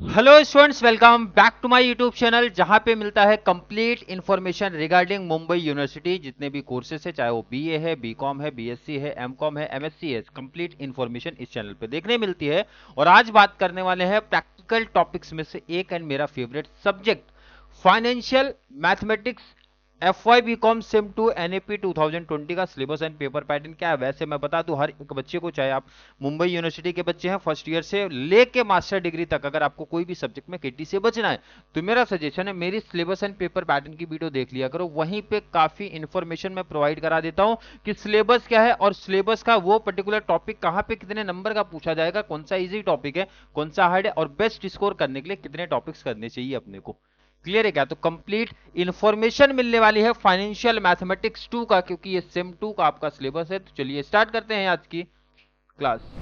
Hello students, welcome back to my YouTube channel जहां पे मिलता है complete information regarding Mumbai University. जितने भी कोर्सेस है, चाहे वो बीए है, बीकॉम है, बीएससी है, एमकॉम है, एमएससी है, कंप्लीट इन्फॉर्मेशन इस चैनल पे देखने मिलती है। और आज बात करने वाले हैं प्रैक्टिकल टॉपिक्स में से एक एंड मेरा favourite subject financial mathematics. F Y B com sem two NAP 2020 का सिलेबस एंड पेपर पैटर्न क्या है। वैसे मैं बता दूं, हर एक बच्चे को, चाहे आप मुंबई यूनिवर्सिटी के बच्चे हैं फर्स्ट ईयर से लेके मास्टर डिग्री तक, अगर आपको कोई भी सब्जेक्ट में केटी से बचना है तो मेरा सजेशन है मेरी सिलेबस एंड पेपर पैटर्न की वीडियो देख लिया करो। वहीं पे काफी इंफॉर्मेशन मैं प्रोवाइड करा देता हूं कि सिलेबस क्या है और सिलेबस का वो पर्टिकुलर टॉपिक कहां पे कितने नंबर का पूछा जाएगा, कौन सा इजी टॉपिक है, कौन सा हार्ड है, और बेस्ट स्कोर करने के लिए कितने टॉपिक्स करने चाहिए अपने को। क्लियर है क्या? तो कंप्लीट इंफॉर्मेशन मिलने वाली है फाइनेंशियल मैथमेटिक्स 2 का, क्योंकि ये सेम 2 का आपका सिलेबस है। तो चलिए स्टार्ट करते हैं आज की क्लास।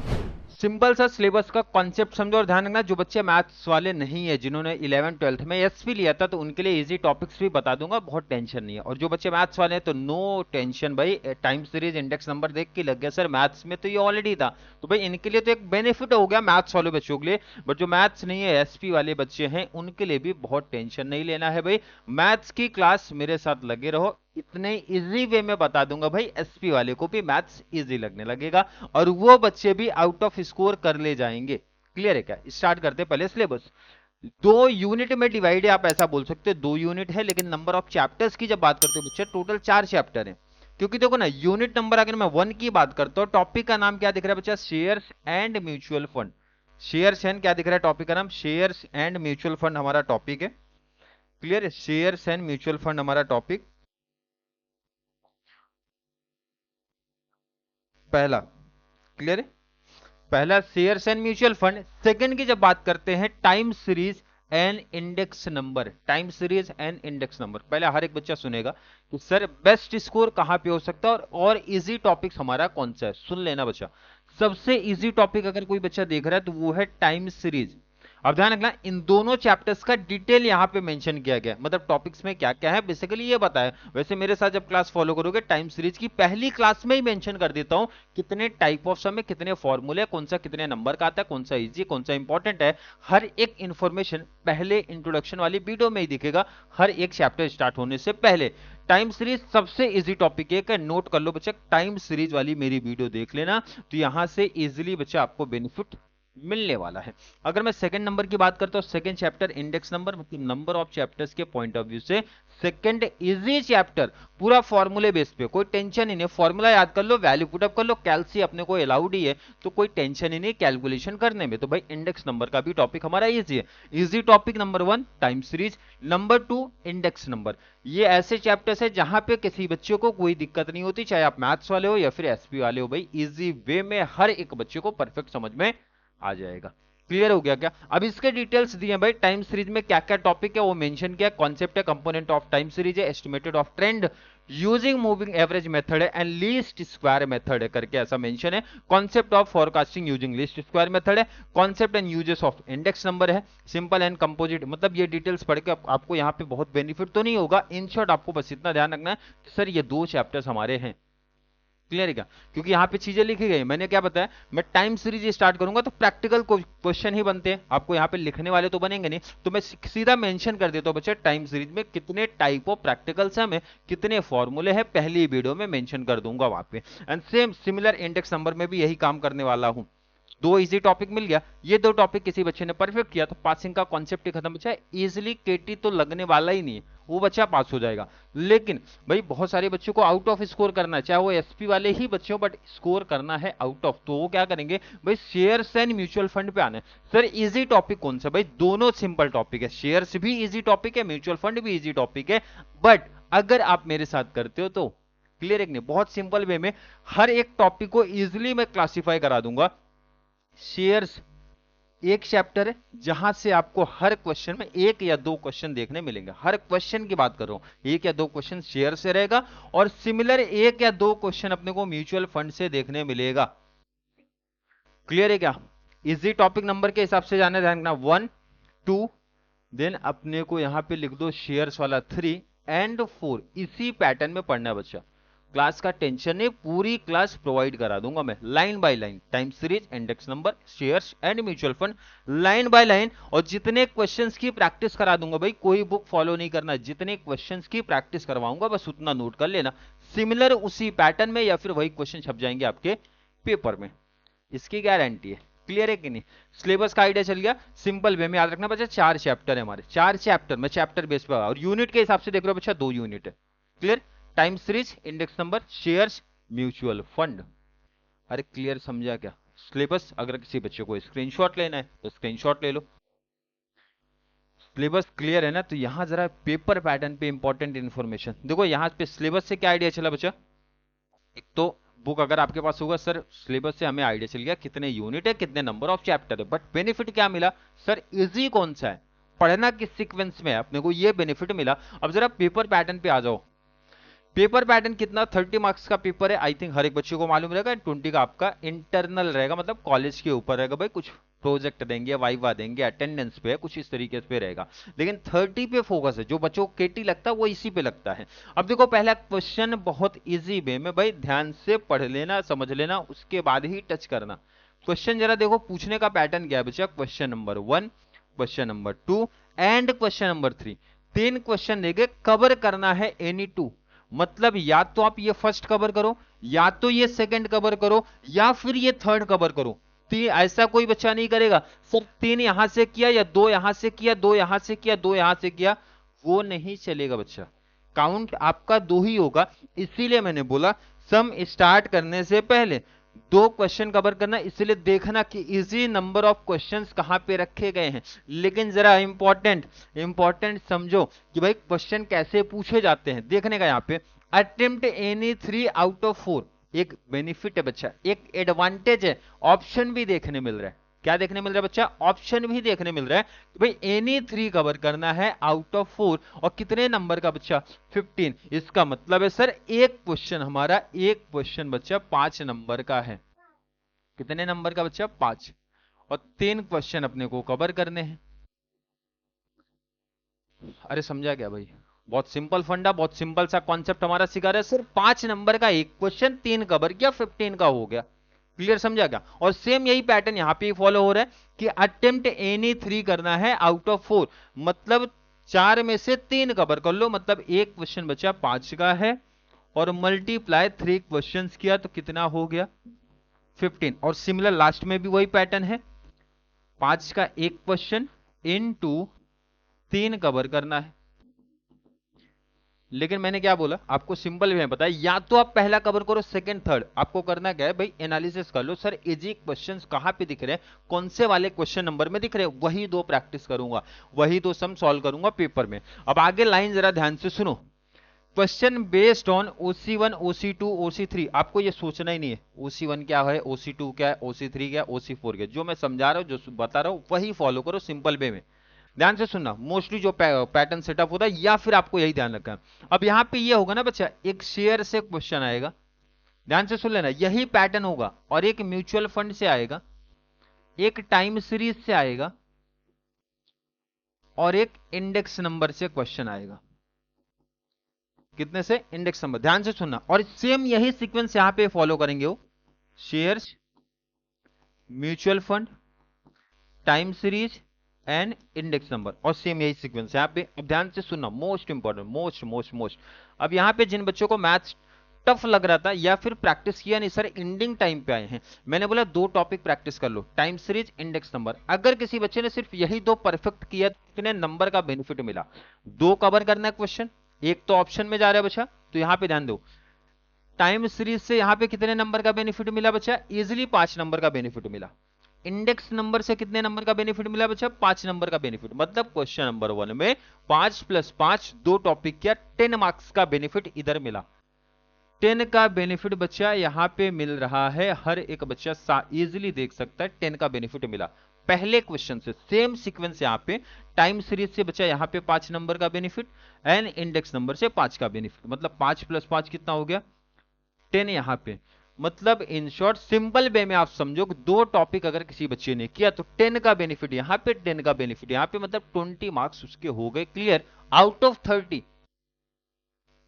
सिंपल सा सिलेबस का कॉन्सेप्ट समझो और ध्यान रखना, जो बच्चे मैथ्स वाले नहीं है, जिन्होंने 11 12th में एसपी लिया था, तो उनके लिए इजी टॉपिक्स भी बता दूंगा, बहुत टेंशन नहीं है। और जो बच्चे मैथ्स वाले हैं तो नो टेंशन भाई, टाइम सीरीज इंडेक्स नंबर देख के लग गया सर मैथ्स में तो ये ऑलरेडी था, तो भाई इनके लिए तो एक बेनिफिट हो गया मैथ्स वाले बच्चों के लिए। बट जो मैथ्स नहीं है, एसपी वाले बच्चे हैं, उनके लिए भी बहुत टेंशन नहीं लेना है भाई। मैथ्स की क्लास मेरे साथ लगे रहो, इतने इजी वे में बता दूंगा भाई, एसपी वाले को भी मैथ्स इजी लगने लगेगा और वो बच्चे भी आउट ऑफ स्कोर कर ले जाएंगे। क्लियर है क्या? स्टार्ट करते हैं पहले सिलेबस। 2 यूनिट में डिवाइड है, आप ऐसा बोल सकते हो 2 यूनिट है, लेकिन नंबर ऑफ चैप्टर्स की जब बात करते हो बच्चे, टोटल 4 चैप्टर है। क्योंकि देखो ना, यूनिट नंबर अगर मैं 1 की बात करता हूं, टॉपिक का नाम क्या दिख रहा है बच्चा? Shares and mutual fund. Shares and क्या दिख रहा है? टॉपिक का नाम शेयर्स एंड म्यूचुअल फंड हमारा टॉपिक है। क्लियर है? शेयर्स एंड म्यूचुअल फंड हमारा टॉपिक पहला। क्लियर है? पहला shares and mutual fund. Second की जब बात करते हैं, time series and index number. Time series and index number पहले हर एक बच्चा सुनेगा कि सर बेस्ट स्कोर कहां पे हो सकता है और इजी टॉपिक हमारा कौन सा है। सुन लेना बच्चा, सबसे इजी टॉपिक अगर कोई बच्चा देख रहा है तो वो है टाइम सीरीज। अब ध्यान रखना, इन दोनों चैप्टर्स का डिटेल यहां पे मेंशन किया गया, मतलब टॉपिक्स में क्या क्या है बेसिकली ये बताया। वैसे मेरे साथ जब क्लास फॉलो करोगे, टाइम सीरीज की पहली क्लास में ही मेंशन कर देता हूं कितने टाइप ऑफ सम है, कितने फॉर्मूले, कौन सा कितने नंबर का आता है, कौन सा इजी, कौन सा इंपॉर्टेंट है। हर एक इंफॉर्मेशन पहले इंट्रोडक्शन वाली वीडियो में ही दिखेगा, हर एक चैप्टर स्टार्ट होने से पहले। टाइम सीरीज सबसे इजी टॉपिक है, नोट कर लो बच्चा, टाइम सीरीज वाली मेरी वीडियो देख लेना, तो यहां से इजीली बच्चा आपको बेनिफिट मिलने वाला है। अगर मैं सेकंड नंबर की बात करता हूं, सेकंड चैप्टर इंडेक्स नंबर, मतलब नंबर ऑफ चैप्टर्स के पॉइंट ऑफ व्यू से सेकंड इजी चैप्टर, पूरा फॉर्मूले बेस पे, कोई टेंशन ही नहीं। फॉर्मूला याद कर लो, वैल्यू पुटअप कर लो, कैलसी अपने को अलाउड ही है, तो कोई टेंशन ही नहीं कैलकुलेशन करने में। तो भाई इंडेक्स नंबर का भी टॉपिक हमारा इजी है। Easy topic number 1 time series, number 2 index number. ये ऐसे चैप्टर्स है जहां पे किसी बच्चे को कोई दिक्कत नहीं होती, चाहे आप मैथ्स वाले हो या फिर एसपी वाले हो, भाई इजी वे में हर एक बच्चे को परफेक्ट समझ में आ जाएगा। क्लियर हो गया क्या? अब इसके डिटेल्स दिए भाई, टाइम सीरीज में क्या क्या टॉपिक है वो मेंशन किया। कॉन्सेप्ट है, कंपोनेंट ऑफ टाइम सीरीज है, estimated of trend using moving average method है एंड लीस्ट स्क्वायर मेथड है करके ऐसा मेंशन है। Concept of forecasting using least square method है। Concept and uses of index number है। सिंपल एंड कंपोजिट, मतलब ये डिटेल्स पढ़ के आपको यहाँ पे बहुत बेनिफिट तो नहीं होगा, इन शॉर्ट आपको बस इतना ध्यान रखना है सर ये 2 चैप्टर्स हमारे हैं। क्लियर है क्या? क्योंकि यहां पे चीजें लिखी गई, मैंने क्या बताया, मैं टाइम सीरीज स्टार्ट करूंगा तो प्रैक्टिकल क्वेश्चन ही बनते हैं, आपको यहां पे लिखने वाले तो बनेंगे नहीं, तो मैं सीधा मेंशन कर देता हूं बच्चे, टाइम सीरीज में कितने टाइप ऑफ प्रैक्टिकल सम है, कितने फॉर्मूले हैं, पहली वीडियो में मेंशन कर दूंगा वहां पे। And same similar index number में भी यही काम करने वाला हूं। 2 इजी टॉपिक मिल गया, ये 2 टॉपिक किसी बच्चे ने परफेक्ट किया तो पासिंग का कॉन्सेप्ट ही खत्म। बच्चा इजिली केटी तो लगने वाला ही नहीं है, वो बच्चा पास हो जाएगा। लेकिन भाई बहुत सारे बच्चों को आउट ऑफ स्कोर करना है, चाहे वो एसपी वाले ही बच्चों, बट स्कोर करना है आउट ऑफ, तो वो क्या करेंगे भाई, शेयर्स एंड म्यूचुअल फंड पे आना है। सर इजी टॉपिक कौन सा? भाई दोनों सिंपल टॉपिक है, शेयर्स भी इजी टॉपिक है, म्यूचुअल फंड भी इजी टॉपिक है। बट अगर आप मेरे साथ करते हो तो क्लियर है कि नहीं, बहुत सिंपल वे में हर एक टॉपिक को इजिली मैं क्लासिफाई करा दूंगा। शेयर्स एक चैप्टर है जहां से आपको हर क्वेश्चन में 1 या 2 क्वेश्चन देखने मिलेंगे, हर क्वेश्चन की बात कर रहा हूं, 1 या 2 क्वेश्चन शेयर से रहेगा और सिमिलर 1 या 2 क्वेश्चन अपने को म्यूचुअल फंड से देखने मिलेगा। क्लियर है क्या? इजी टॉपिक नंबर के हिसाब से जाना, ध्यान रखना 1 2, देन अपने को यहां पे लिख दो शेयर्स वाला 3 एंड 4, इसी पैटर्न में पढ़ना है बच्चा। क्लास का टेंशन नहीं, पूरी क्लास प्रोवाइड करा दूंगा मैं line by line, time series, index number, shares and mutual fund, line by line. और जितने क्वेश्चंस की प्रैक्टिस करा दूंगा भाई, कोई बुक फॉलो नहीं करना, जितने क्वेश्चंस की प्रैक्टिस करवाऊंगा बस उतना नोट कर लेना, सिमिलर उसी पैटर्न में या फिर वही क्वेश्चन छप जाएंगे आपके पेपर में, इसकी गारंटी है। क्लियर है कि नहीं? सिलेबस का आइडिया चल गया। सिंपल वे में याद रखना बच्चा, 4 चैप्टर है हमारे, 4 चैप्टर में चैप्टर बेस पर, और यूनिट के हिसाब से देख रहे हो बच्चा 2 यूनिट है। Clear? Time series, index number, shares, mutual fund. अरे क्लियर समझा क्या सिलेबस? अगर किसी बच्चे को स्क्रीनशॉट लेना है तो स्क्रीनशॉट ले लो। सिलेबस क्लियर है ना? तो यहां जरा पेपर पैटर्न पे इंपॉर्टेंट इंफॉर्मेशन देखो। यहां पे सिलेबस से क्या आइडिया चला बच्चा? एक तो बुक अगर आपके पास होगा सर, सिलेबस से हमें आइडिया चल गया कितने यूनिट है, कितने नंबर ऑफ चैप्टर है, बट बेनिफिट क्या मिला सर? इजी कौन सा है, पढ़ना किस सीक्वेंस में है, अपने को ये बेनिफिट मिला। अब जरा पेपर पैटर्न पे आ जाओ। पेपर पैटर्न कितना? 30 मार्क्स का पेपर है, आई थिंक हर एक बच्चे को मालूम रहेगा। 20 का आपका इंटरनल रहेगा, मतलब कॉलेज के ऊपर रहेगा भाई, कुछ प्रोजेक्ट देंगे, वाइवा देंगे, अटेंडेंस पे है, कुछ इस तरीके से रहेगा। लेकिन 30 पे फोकस है, जो बच्चों को केटी लगता है वो इसी पे लगता है। अब देखो पहला क्वेश्चन बहुत इजी वे में भाई, ध्यान से पढ़ लेना, समझ लेना, उसके बाद ही टच करना। क्वेश्चन जरा देखो, पूछने का पैटर्न क्या है बच्चा? Question number 1, question number 2 and question number 3। 3 question देंगे, कवर करना है एनी 2। मतलब या तो आप ये फर्स्ट कवर करो, या तो ये सेकंड कवर करो, या फिर ये थर्ड कवर करो। ऐसा कोई बच्चा नहीं करेगा सर 3 यहां से किया, या 2 यहां से किया, 2 यहां से किया, 2 यहां से किया, वो नहीं चलेगा बच्चा। काउंट आपका 2 ही होगा। इसीलिए मैंने बोला सम स्टार्ट करने से पहले 2 क्वेश्चन कवर करना, इसलिए देखना कि इजी नंबर ऑफ क्वेश्चंस कहां पे रखे गए हैं। लेकिन जरा इंपॉर्टेंट समझो कि भाई क्वेश्चन कैसे पूछे जाते हैं, देखने का यहाँ पे अटेम्प्ट एनी 3 आउट ऑफ 4 एक बेनिफिट है बच्चा, एक एडवांटेज है, ऑप्शन भी देखने मिल रहा है। क्या देखने मिल रहा है बच्चा? ऑप्शन भी देखने मिल रहा है कि भाई एनी 3 कवर करना है आउट ऑफ 4, और कितने नंबर का बच्चा? 15। इसका मतलब है सर एक क्वेश्चन हमारा, एक क्वेश्चन बच्चा 5 नंबर का है। कितने नंबर का बच्चा? 5। और 3 क्वेश्चन अपने को कवर करने हैं। अरे समझा क्या भाई? बहुत सिंपल फंडा, बहुत सिंपल सा कॉन्सेप्ट हमारा सिखा रहा है। सिर्फ 5 नंबर का एक क्वेश्चन, 3 कवर किया, 15 का हो गया। क्लियर समझा क्या? और सेम यही पैटर्न यहां पे फॉलो हो रहा है कि अटेम्प्ट एनी 3 करना है आउट ऑफ 4, मतलब 4 में से 3 कवर कर लो, मतलब एक क्वेश्चन बचा 5 का है, और मल्टीप्लाई 3 क्वेश्चंस किया तो कितना हो गया? 15। और सिमिलर लास्ट में भी वही पैटर्न है, 5 का एक क्वेश्चन इनटू 3 कवर करना है। लेकिन मैंने क्या बोला आपको, सिंपल वे में बताया, या तो आप पहला कवर करो, सेकंड थर्ड। आपको करना क्या है भाई? एनालिसिस कर लो, सर इजी क्वेश्चंस कहां पे दिख रहे हैं, कौन से वाले क्वेश्चन नंबर में दिख रहे हैं, वही 2 प्रैक्टिस करूंगा, वही 2 सम सॉल्व करूंगा पेपर में। अब आगे लाइन जरा ध्यान से सुनो। Question based on OC1, OC2, OC3। आपको ये सोचना ही नहीं है OC1 क्या है, OC2 क्या है, OC3 क्या है, OC4 क्या है। जो मैं समझा रहा हूं, जो बता रहा हूं, वही फॉलो करो सिंपल वे में। ध्यान से सुनना, मोस्टली जो पैटर्न सेटअप होता है, या फिर आपको यही ध्यान रखना। अब यहां पे ये होगा ना बच्चा, एक शेयर से क्वेश्चन आएगा, ध्यान से सुन लेना, यही पैटर्न होगा, और एक म्यूचुअल फंड से आएगा, एक टाइम सीरीज से आएगा, और एक इंडेक्स नंबर से क्वेश्चन आएगा। कितने से? Index number. ध्यान से सुनना, और सेम यही सीक्वेंस यहां पे फॉलो करेंगे वो, shares, mutual fund, time series and index number, और सेम यही सीक्वेंस है यहाँ पे। अब ध्यान से सुनना, मोस्ट इंपॉर्टेंट, मोस्ट। अब यहाँ पे जिन बच्चों को मैथ्स टफ लग रहा था, या फिर प्रैक्टिस किया नहीं सर, एंडिंग टाइम पे आए हैं, मैंने बोला 2 टॉपिक प्रैक्टिस कर लो, टाइम सीरीज, इंडेक्स नंबर। अगर किसी बच्चे ने सिर्फ यही 2 परफेक्ट किया, कितने नंबर का बेनिफिट मिला? 2 कवर करना है क्वेश्चन, एक तो ऑप्शन में जा रहा है बच्चा, तो यहां पे ध्यान दो, टाइम सीरीज से यहां पे कितने नंबर का बेनिफिट मिला बच्चा? इजिली 5 नंबर का बेनिफिट मिला। इंडेक्स नंबर से कितने नंबर का बेनिफिट मिला बच्चा? 5 नंबर का बेनिफिट। मतलब क्वेश्चन नंबर 1 में 5 + 5 2 टॉपिक किया, 10 मार्क्स का बेनिफिट इधर मिला। 10 का बेनिफिट बच्चा यहां पे मिल रहा है, हर एक बच्चा इजिली देख सकता है 10 का बेनिफिट मिला पहले क्वेश्चन से। सेम सीक्वेंस यहां पे टाइम सीरीज से बच्चा यहां पे 5 नंबर का बेनिफिट, एंड इंडेक्स नंबर से 5 का बेनिफिट, मतलब 5 + 5 कितना हो गया? 10 यहां पे। मतलब इन शॉर्ट सिंपल वे में आप समझो कि 2 टॉपिक अगर किसी बच्चे ने किया तो 10 का बेनिफिट यहां पे, 10 का बेनिफिट यहां पे, मतलब 20 मार्क्स उसके हो गए क्लियर आउट ऑफ 30।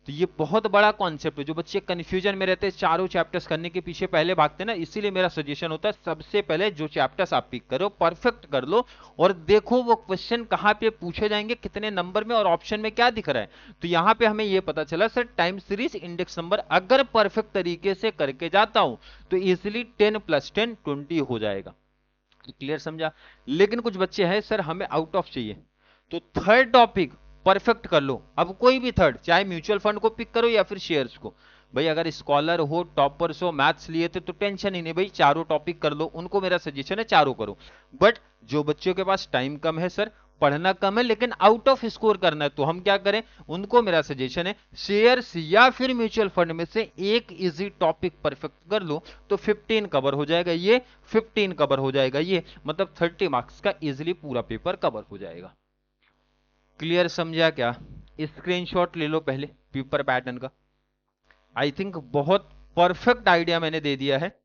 तो ये बहुत बड़ा कॉन्सेप्ट है, जो बच्चे कंफ्यूजन में रहते हैं चारों चैप्टर्स करने के पीछे पहले भागते हैं ना, इसीलिए मेरा सजेशन होता है सबसे पहले जो चैप्टर्स आप पिक करो परफेक्ट कर लो और देखो वो क्वेश्चन कहां पे पूछे जाएंगे, कितने नंबर में और ऑप्शन में क्या दिख रहा है। तो यहां पे हमें ये पता चला sir time series index number अगर परफेक्ट तरीके से करके जाता हूं तो इजिली 10 + 10 20 हो जाएगा। क्लियर समझा। लेकिन कुछ बच्चे हैं सर हमें आउट ऑफ चाहिए, तो थर्ड टॉपिक परफेक्ट कर लो। अब कोई भी थर्ड, चाहे म्यूचुअल फंड को पिक करो या फिर शेयर्स को। भाई अगर स्कॉलर हो, टॉपर्स हो, मैथ्स लिए थे तो टेंशन ही नहीं भाई, चारों टॉपिक कर लो, उनको मेरा सजेशन है चारों करो। बट जो बच्चों के पास टाइम कम है सर, पढ़ना कम है लेकिन आउट ऑफ स्कोर करना है, तो हम क्या करें, उनको मेरा सजेशन है शेयर्स या फिर म्यूचुअल फंड में से एक इजी टॉपिक परफेक्ट कर लो तो 15 कवर हो जाएगा, ये 15 कवर हो जाएगा, ये मतलब 30 मार्क्स का इजिली पूरा पेपर कवर हो जाएगा। क्लियर समझा क्या। स्क्रीनशॉट ले लो पहले पेपर पैटर्न का। आई थिंक बहुत परफेक्ट आइडिया मैंने दे दिया है,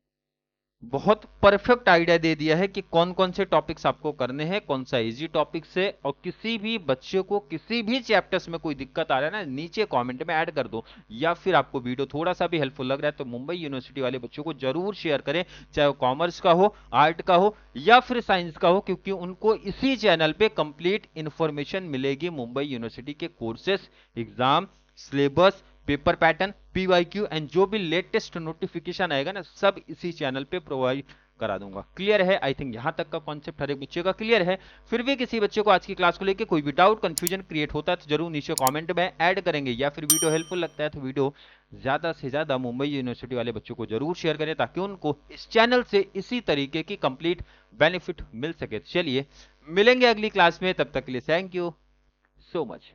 बहुत परफेक्ट आइडिया दे दिया है कि कौन कौन से टॉपिक्स आपको करने हैं, कौन सा इजी टॉपिक्स है। और किसी भी बच्चे को किसी भी चैप्टर्स में कोई दिक्कत आ रहा है ना, नीचे कमेंट में ऐड कर दो, या फिर आपको वीडियो थोड़ा सा भी हेल्पफुल लग रहा है तो मुंबई यूनिवर्सिटी वाले बच्चों को जरूर शेयर करें, चाहे वो कॉमर्स का हो, आर्ट का हो या फिर साइंस का हो, क्योंकि उनको इसी चैनल पे कंप्लीट इंफॉर्मेशन मिलेगी मुंबई यूनिवर्सिटी के courses, exam, syllabus, paper pattern, PYQ and जो भी लेटेस्ट नोटिफिकेशन आएगा ना, सब इसी चैनल पे प्रोवाइड करा दूंगा। क्लियर है। आई थिंक यहां तक का कॉन्सेप्ट हर एक बच्चे का क्लियर है। फिर भी किसी बच्चे को आज की क्लास को लेकर कोई भी डाउट, कंफ्यूजन क्रिएट होता है तो जरूर नीचे कमेंट में ऐड करेंगे, या फिर वीडियो हेल्पफुल लगता है तो वीडियो ज्यादा से ज्यादा मुंबई यूनिवर्सिटी वाले बच्चों को जरूर शेयर करें ताकि उनको इस चैनल से इसी तरीके की कंप्लीट बेनिफिट मिल सके। चलिए मिलेंगे अगली क्लास में, तब तक के लिए थैंक यू सो मच।